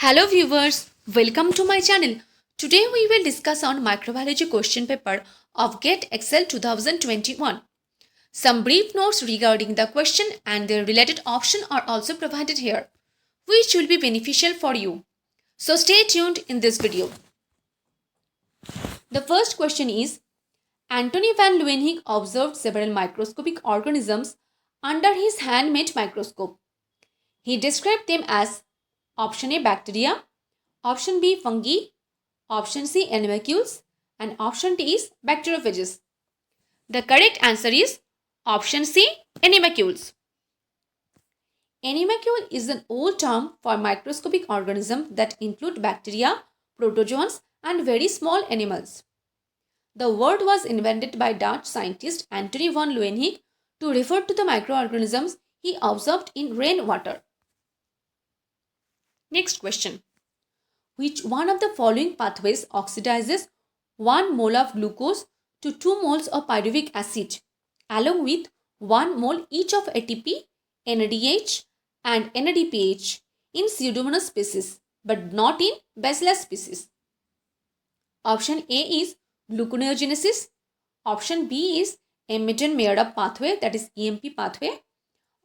Hello viewers, welcome to my channel. Today we will discuss on microbiology question paper of GATE Excel 2021. Some brief notes regarding the question and their related option are also provided here, which will be beneficial for you. So stay tuned in this video. The first question is, Antony van Leeuwenhoek observed several microscopic organisms under his handmade microscope. He described them as option A bacteria, option B fungi, option C animacules, and option D is bacteriophages. The correct answer is option C animacules. Animacule is an old term for microscopic organisms that include bacteria, protozoans, and very small animals. The word was invented by Dutch scientist Antony van Leeuwenhoek to refer to the microorganisms he observed in rainwater. Next question. Which one of the following pathways oxidizes 1 mole of glucose to 2 moles of pyruvic acid along with 1 mole each of ATP, NADH and NADPH in Pseudomonas species but not in Bacillus species? Option A is gluconeogenesis. Option B is Emmett-Meyer pathway, that is EMP pathway.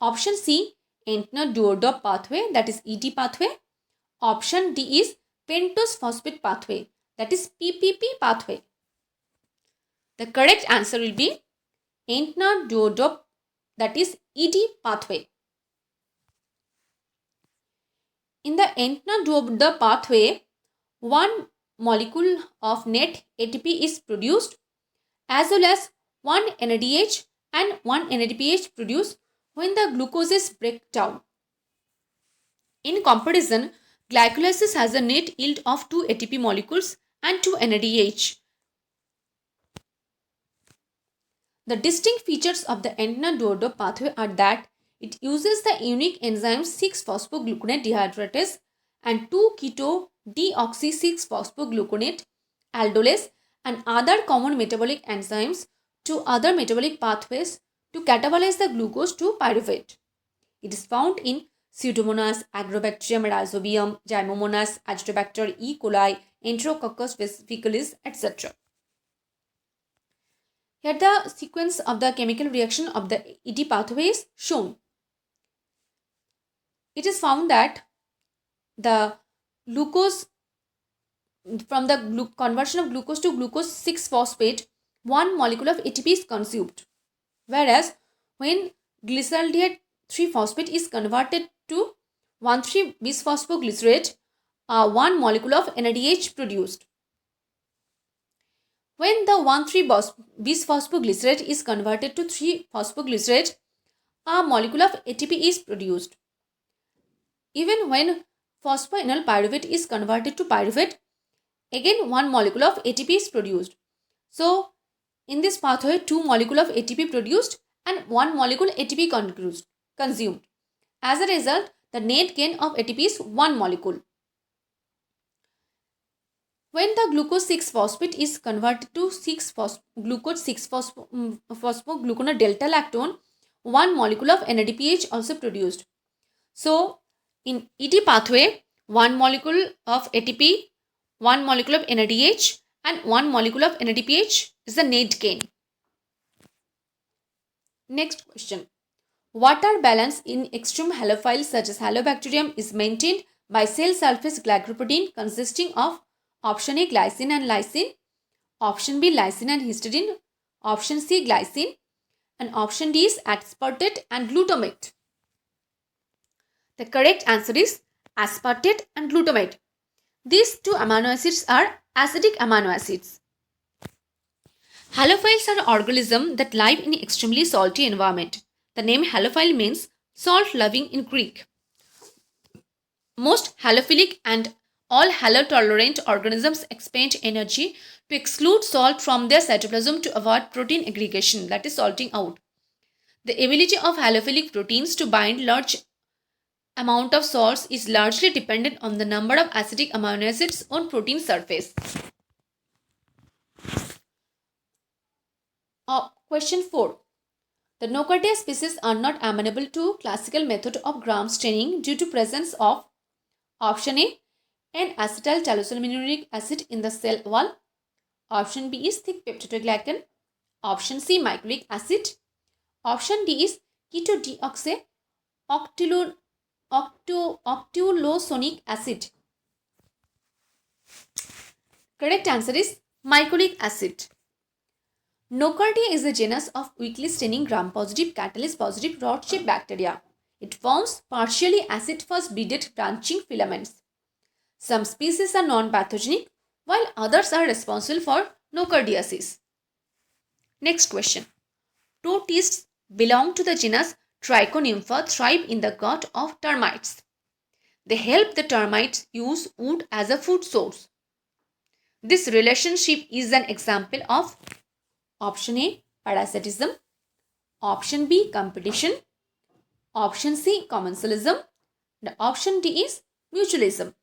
Option C, Entner Doudoroff pathway, that is ED pathway. Option D is pentose phosphate pathway, that is PPP pathway. The correct answer will be Entner Doudoroff, that is ED pathway. In the Entner Doudoroff pathway, 1 molecule of net ATP is produced as well as 1 NADH and 1 NADPH produced when the glucoses break down. In comparison, glycolysis has a net yield of 2 ATP molecules and 2 NADH. The distinct features of the Entner Doudoroff pathway are that it uses the unique enzyme 6-phosphogluconate dehydratase and 2-keto-deoxy-6-phosphogluconate aldolase and other common metabolic enzymes to other metabolic pathways to catabolize the glucose to pyruvate. It is found in Pseudomonas, Agrobacterium, Rhizobium, Gymomonas, Azotobacter, E. coli, Enterococcus faecalis, etc. Here the sequence of the chemical reaction of the ED pathway is shown. It is found that the glucose, from the conversion of glucose to glucose 6-phosphate, 1 molecule of ATP is consumed. Whereas when glyceraldehyde 3-phosphate is converted to 1,3-bisphosphoglycerate, 1 molecule of NADH produced. When the 1,3-bisphosphoglycerate is converted to 3-phosphoglycerate, a molecule of ATP is produced. Even when phosphoenol pyruvate is converted to pyruvate, again 1 molecule of ATP is produced. So, in this pathway, 2 molecule of ATP produced and 1 molecule ATP consumed. As a result, the net gain of ATP is 1 molecule. When the glucose 6-phosphate is converted to glucose 6-phosphogluconate delta lactone, 1 molecule of NADPH also produced. So, in ED pathway, 1 molecule of ATP, 1 molecule of NADH and 1 molecule of NADPH is the net gain. Next question. Water balance in extreme halophiles such as Halobacterium is maintained by cell surface glycoprotein consisting of option A glycine and lysine, option B lysine and histidine, option C glycine, and option D is aspartate and glutamate. The correct answer is aspartate and glutamate. These two amino acids are acidic amino acids. Halophiles are organisms that live in extremely salty environment. The name halophile means salt-loving in Greek. Most halophilic and all halotolerant organisms expend energy to exclude salt from their cytoplasm to avoid protein aggregation, that is salting out. The ability of halophilic proteins to bind large amount of salts is largely dependent on the number of acidic amino acids on protein surface. Question 4. The Nocardia species are not amenable to classical method of gram staining due to presence of option A N-acetyl tyrosylmalonic acid in the cell wall. Option B is thick peptidoglycan. Option C, microlic acid. Option D is ketodioxy-octulosonic acid. Correct answer is microlic acid. Nocardia is a genus of weakly staining gram-positive, catalase-positive rod-shaped bacteria. It forms partially acid-fast beaded branching filaments. Some species are non-pathogenic, while others are responsible for nocardiasis. Next question. Protists belong to the genus Trichonympha, thrive in the gut of termites. They help the termites use wood as a food source. This relationship is an example of option A, parasitism, option B, competition, option C, commensalism, and option D is mutualism.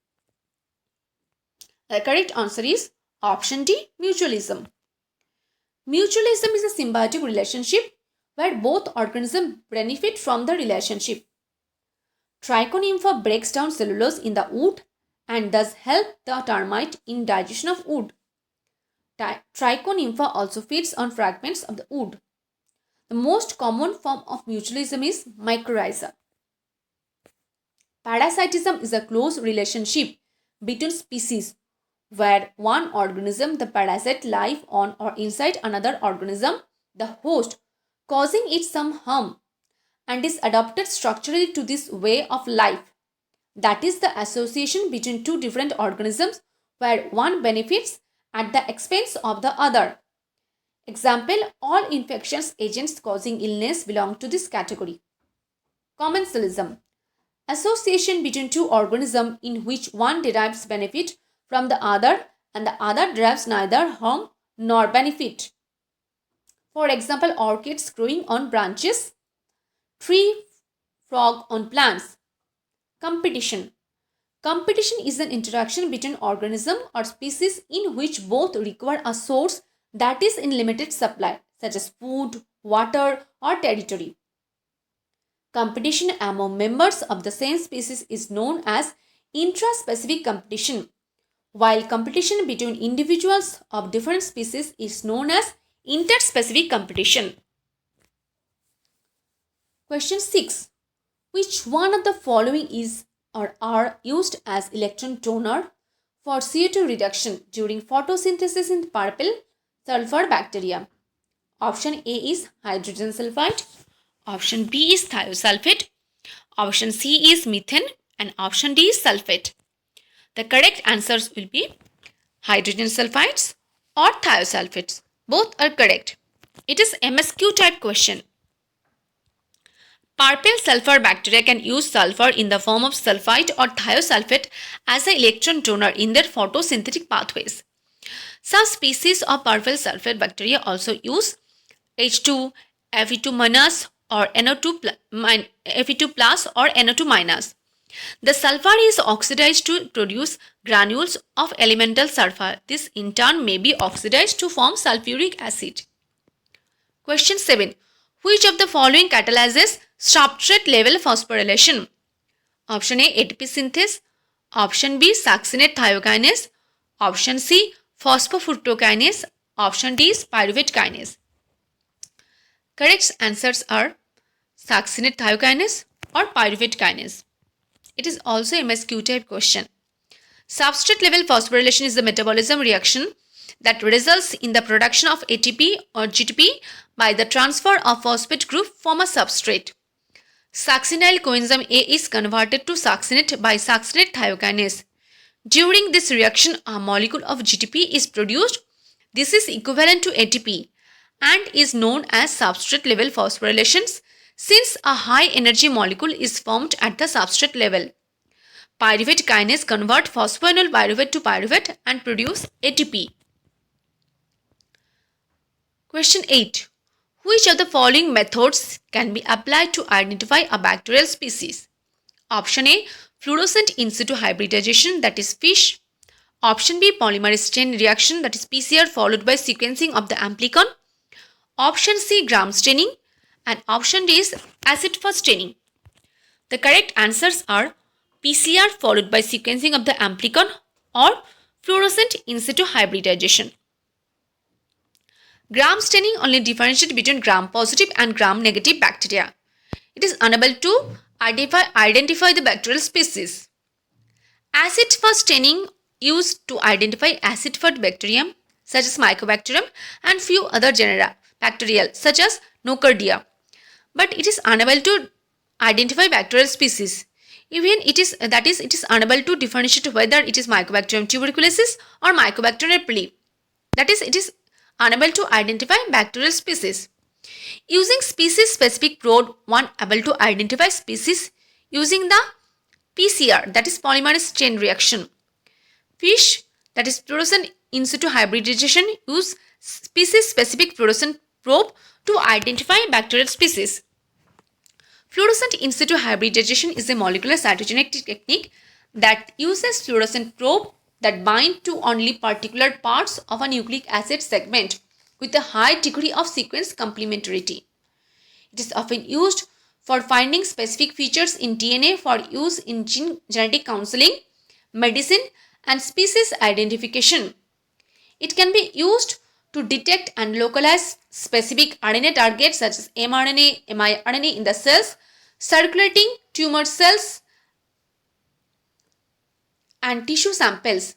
The correct answer is option D, mutualism. Mutualism is a symbiotic relationship where both organisms benefit from the relationship. Trichonympha breaks down cellulose in the wood and thus help the termite in digestion of wood. Trichonympha also feeds on fragments of the wood. The most common form of mutualism is mycorrhiza. Parasitism is a close relationship between species where one organism, the parasite, live on or inside another organism, the host, causing it some harm, and is adapted structurally to this way of life. That is the association between two different organisms where one benefits at the expense of the other. Example, all infectious agents causing illness belong to this category. Commensalism. Association between two organisms in which one derives benefit from the other and the other derives neither harm nor benefit. For example, orchids growing on branches, tree frog on plants. Competition. Competition is an interaction between organism or species in which both require a source that is in limited supply, such as food, water, or territory. Competition among members of the same species is known as intraspecific competition, while competition between individuals of different species is known as interspecific competition. Question 6. Which one of the following is or are used as electron donor for CO2 reduction during photosynthesis in purple sulfur bacteria? Option A is hydrogen sulfide, option B is thiosulfate, option C is methane, and option D is sulfate. The correct answers will be hydrogen sulfides or thiosulfates. Both are correct. It is MSQ type question. Purple sulfur bacteria can use sulfur in the form of sulfide or thiosulfate as an electron donor in their photosynthetic pathways. Some species of purple sulfur bacteria also use H2, Fe2- or Fe2 plus or NO2-. The sulfur is oxidized to produce granules of elemental sulfur. This in turn may be oxidized to form sulfuric acid. Question 7. Which of the following catalyzes substrate level phosphorylation? Option A, ATP synthase. Option B, succinate thiokinase. Option C, phosphofructokinase. Option D is pyruvate kinase. Correct answers are succinate thiokinase or pyruvate kinase. It is also a MSQ type question. Substrate level phosphorylation is the metabolism reaction that results in the production of ATP or GTP by the transfer of phosphate group from a substrate. Succinyl coenzyme A is converted to succinate by succinate thiokinase. During this reaction, a molecule of GTP is produced. This is equivalent to ATP and is known as substrate level phosphorylation since a high energy molecule is formed at the substrate level. Pyruvate kinase convert phosphoenol pyruvate to pyruvate and produce ATP. Question 8. Which of the following methods can be applied to identify a bacterial species? Option A, fluorescent in situ hybridization, that is FISH. Option B, polymerase chain reaction, that is PCR followed by sequencing of the amplicon. Option C, gram staining, and option D is acid fast staining. The correct answers are PCR followed by sequencing of the amplicon, or fluorescent in situ hybridization. Gram staining only differentiates between gram-positive and gram-negative bacteria. It is unable to identify the bacterial species. Acid-fast staining used to identify acid-fast bacterium such as Mycobacterium and few other genera bacterial such as Nocardia, but it is unable to identify bacterial species. Even it is unable to differentiate whether it is Mycobacterium tuberculosis or Mycobacterium pili. That is, it is unable to identify bacterial species. Using species-specific probe, one able to identify species using the PCR, that is polymerase chain reaction. Fish, that is fluorescent in situ hybridization, use species-specific fluorescent probe to identify bacterial species. Fluorescent in situ hybridization is a molecular cytogenetic technique that uses fluorescent probe that bind to only particular parts of a nucleic acid segment with a high degree of sequence complementarity. It is often used for finding specific features in DNA for use in genetic counseling, medicine, and species identification. It can be used to detect and localize specific RNA targets such as mRNA, miRNA in the cells, circulating tumor cells, and tissue samples.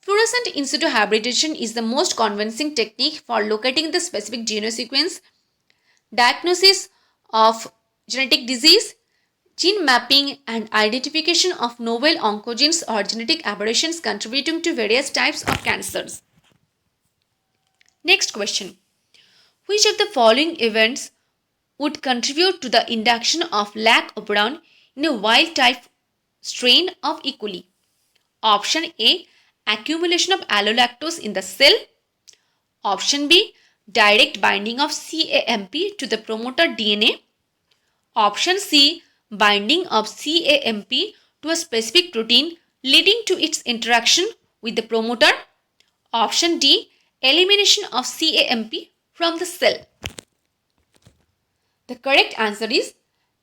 Fluorescent in situ hybridization is the most convincing technique for locating the specific genome sequence, diagnosis of genetic disease, gene mapping, and identification of novel oncogenes or genetic aberrations contributing to various types of cancers. Next question. Which of the following events would contribute to the induction of lac operon in a wild type strain of E. coli? Option A, accumulation of allolactose in the cell. Option B, direct binding of CAMP to the promoter DNA. Option C, binding of CAMP to a specific protein leading to its interaction with the promoter. Option D, elimination of CAMP from the cell. The correct answer is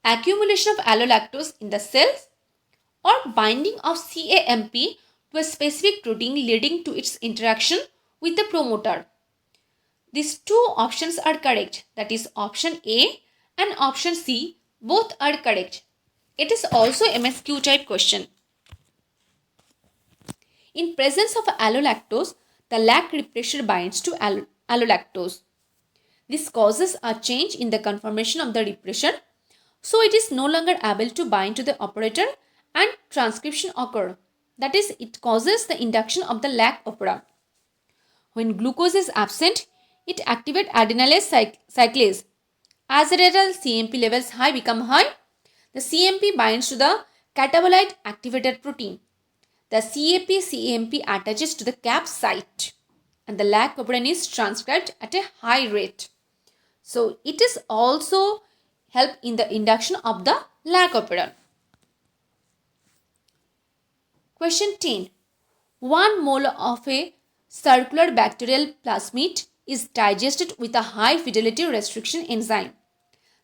accumulation of allolactose in the cells or binding of CAMP to a specific protein leading to its interaction with the promoter. These two options are correct, that is option A and option C, both are correct. It is also a MSQ type question. In presence of allolactose, the lac repressor binds to allolactose. This causes a change in the conformation of the repressor, so it is no longer able to bind to the operator and transcription occur. That is, it causes the induction of the lac operon. When glucose is absent, it activates adenylase cyclase. As a result, CMP levels become high. The CMP binds to the catabolite activated protein. The CAP-CMP attaches to the cap site and the lac operon is transcribed at a high rate. So, it is also help in the induction of the lac operon. Question 10. 1 mole of a circular bacterial plasmid is digested with a high fidelity restriction enzyme.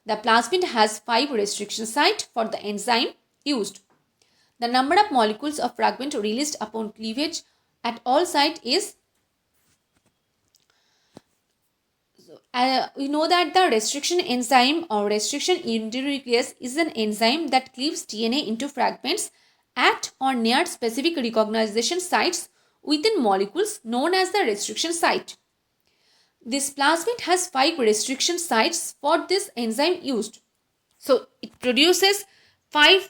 The plasmid has 5 restriction sites for the enzyme used. The number of molecules of fragment released upon cleavage at all sites is we know that the restriction enzyme or restriction endonuclease is an enzyme that cleaves DNA into fragments at or near specific recognition sites within molecules known as the restriction site. This plasmid has 5 restriction sites for this enzyme used. So, it produces 5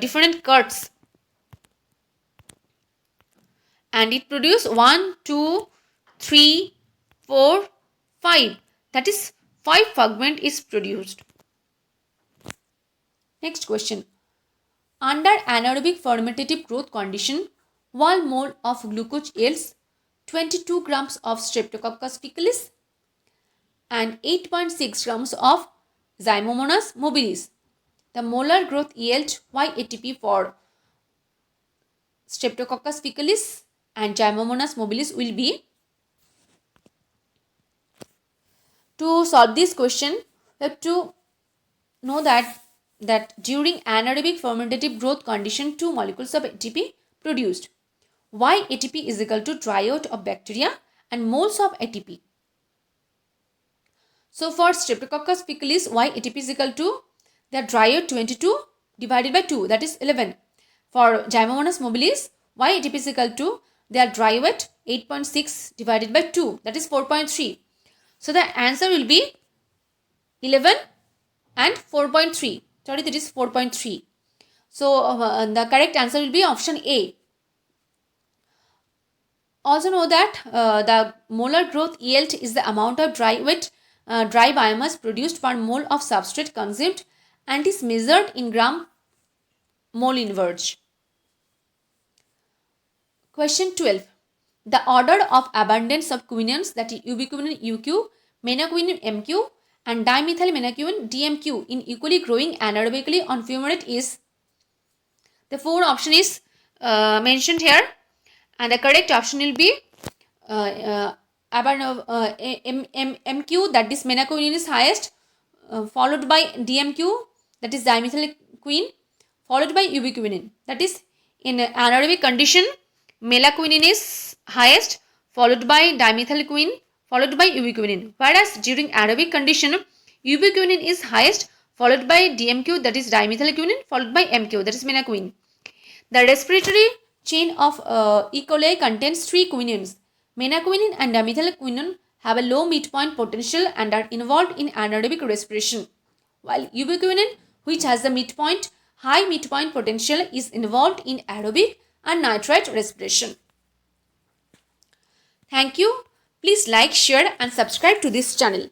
different cuts and it produces 1, 2, 3, 4, 5. That is 5 fragment is produced. Next question. Under anaerobic fermentative growth condition, 1 mole of glucose yields 22 grams of Streptococcus faecalis and 8.6 grams of Zymomonas mobilis. The molar growth yield YATP for Streptococcus faecalis and Zymomonas mobilis will be. To solve this question, we have to know that that during anaerobic fermentative growth condition, 2 molecules of ATP produced. Why ATP is equal to dry out of bacteria and moles of ATP? So for Streptococcus faecalis, why ATP is equal to their dry out 22 divided by 2, that is 11. For Gymomonas mobilis, why ATP is equal to their dry weight 8.6 divided by 2, that is 4.3. So the answer will be 11 and 4.3. Sorry, that is 4.3. So the correct answer will be option A. Also know that the molar growth yield is the amount of dry biomass produced per mole of substrate consumed and is measured in gram mole inverse. Question 12. The order of abundance of quinones, that is ubiquinone UQ, menaquinone MQ and dimethylmenaquinone DMQ in equally growing anaerobically on fumarate is, the 4 option is mentioned here, and the correct option will be MQ, that is menaquinone is highest, followed by DMQ, that is dimethylaquine, followed by ubiquinone. That is, in anaerobic condition, menaquinone is highest, followed by dimethylaquine, followed by ubiquinone. Whereas during aerobic condition, ubiquinone is highest, followed by DMQ, that is dimethylaquine, followed by MQ, that is menaquine. The respiratory chain of E. coli contains 3 quinones. Menaquinone and dimethylaquinone have a low midpoint potential and are involved in anaerobic respiration, while ubiquinone, which has a high midpoint potential, is involved in aerobic and nitrite respiration. Thank you. Please like, share and subscribe to this channel.